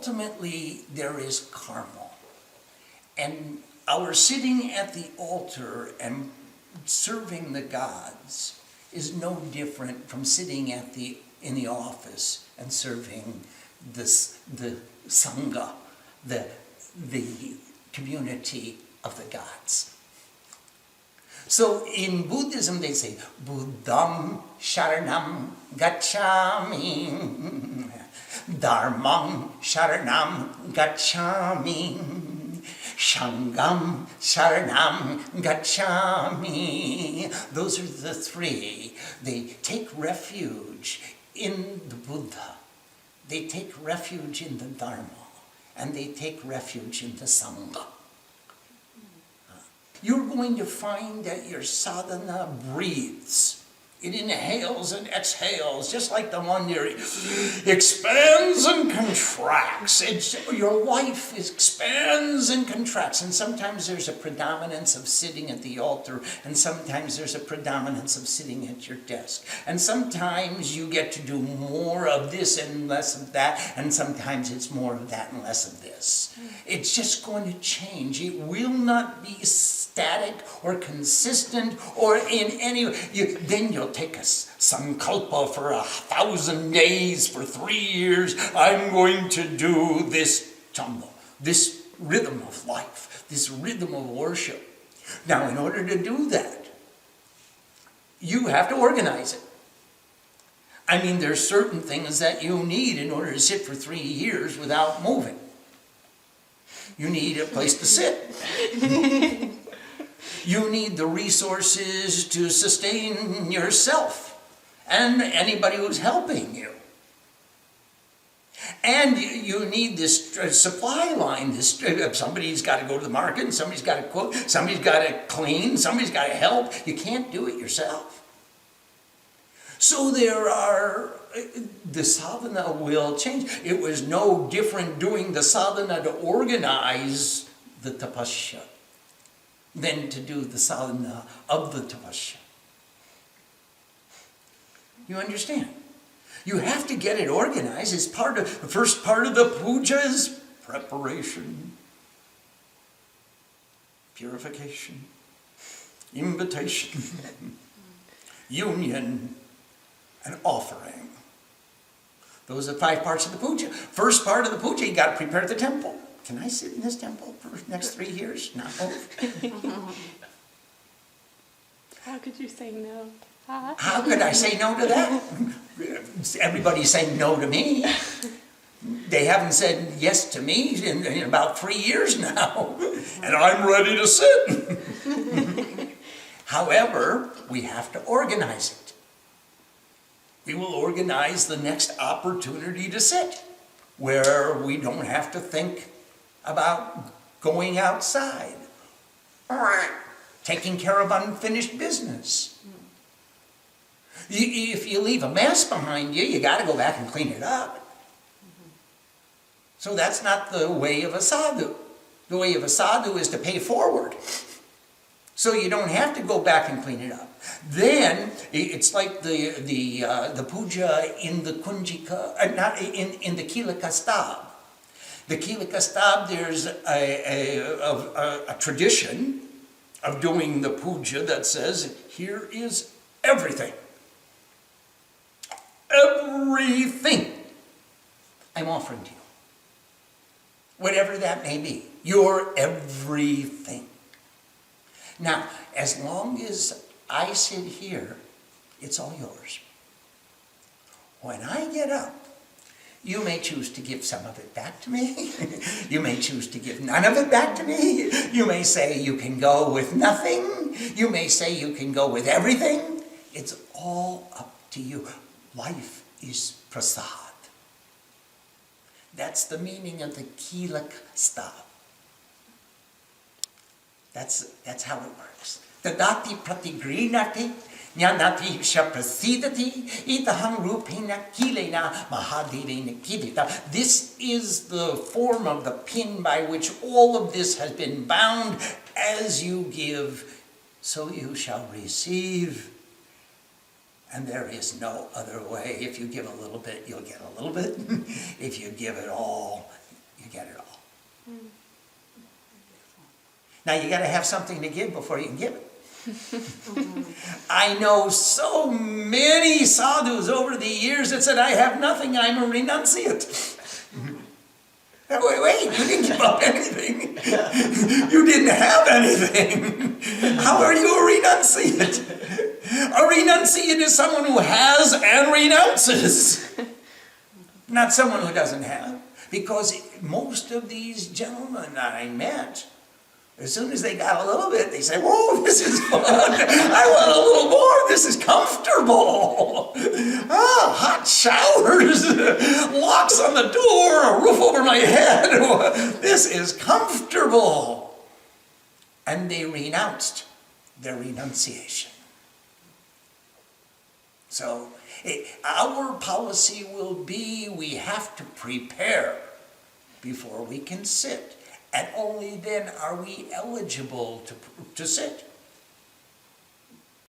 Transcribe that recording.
ultimately there is karma. And our sitting at the altar and serving the gods is no different from sitting in the office and serving the sangha, the community of the gods. So in Buddhism they say, Buddham Sharanam Gacchami, Dharmam Sharanam Gacchami, Shangam Sharanam Gacchami. Those are the three. They take refuge in the Buddha. They take refuge in the Dharma. And they take refuge in the Sangha. You're going to find that your sadhana breathes. It inhales and exhales, just like the Mandir expands and contracts. Your life expands and contracts. And sometimes there's a predominance of sitting at the altar, and sometimes there's a predominance of sitting at your desk. And sometimes you get to do more of this and less of that, and sometimes it's more of that and less of this. It's just going to change. It will not be static or consistent or in any... Then you'll take a sankalpa for 1,000 days, for 3 years. I'm going to do this jumbo, this rhythm of life, this rhythm of worship. Now, in order to do that, you have to organize it. I mean, there's certain things that you need in order to sit for 3 years without moving. You need a place to sit. You need the resources to sustain yourself and anybody who's helping you. And you need this supply line. Somebody's got to go to the market, and somebody's got to cook, somebody's got to clean, somebody's got to help. You can't do it yourself. So the sadhana will change. It was no different doing the sadhana to organize the tapasya than to do the sadhana of the tapasya. You understand? You have to get it organized. It's the first part of the puja is preparation, purification, invitation, union, and offering. Those are the 5 parts of the puja. First part of the puja, you got to prepare the temple. Can I sit in this temple for the next 3 years? No. How could you say no? How could I say no to that? Everybody's saying no to me. They haven't said yes to me in about 3 years now. And I'm ready to sit. However, we have to organize it. We will organize the next opportunity to sit, where we don't have to think about going outside or taking care of unfinished business. If you leave a mess behind you, you got to go back and clean it up. So that's not the way of a sadhu. The way of a sadhu is to pay forward. So you don't have to go back and clean it up. Then it's like the puja in the kunjika, not in the kilaka stab. The kilaka stab, there's a tradition of doing the puja that says, here is everything. Everything I'm offering to you. Whatever that may be. Your everything. Now, as long as I sit here, it's all yours. When I get up, you may choose to give some of it back to me. You may choose to give none of it back to me. You may say you can go with nothing. You may say you can go with everything. It's all up to you. Life is prasad. That's the meaning of the kilak stav. That's how it works. Tadati pratigrinati jnanati shaprasidati itahang rupena kilena mahadevena kidita. This is the form of the pin by which all of this has been bound. As you give, so you shall receive. And there is no other way. If you give a little bit, you'll get a little bit. If you give it all, You get it all. Now you got to have something to give before you can give it. I know so many sadhus over the years that said, I have nothing, I'm a renunciate. Wait, you didn't give up anything. You didn't have anything. How are you a renunciate? A renunciate is someone who has and renounces. Not someone who doesn't have. Because most of these gentlemen that I met, as soon as they got a little bit, they say, whoa, this is fun. I want a little more. This is comfortable. Hot showers, locks on the door, a roof over my head. This is comfortable. And they renounced their renunciation. So our policy will be we have to prepare before we can sit. And only then are we eligible to sit.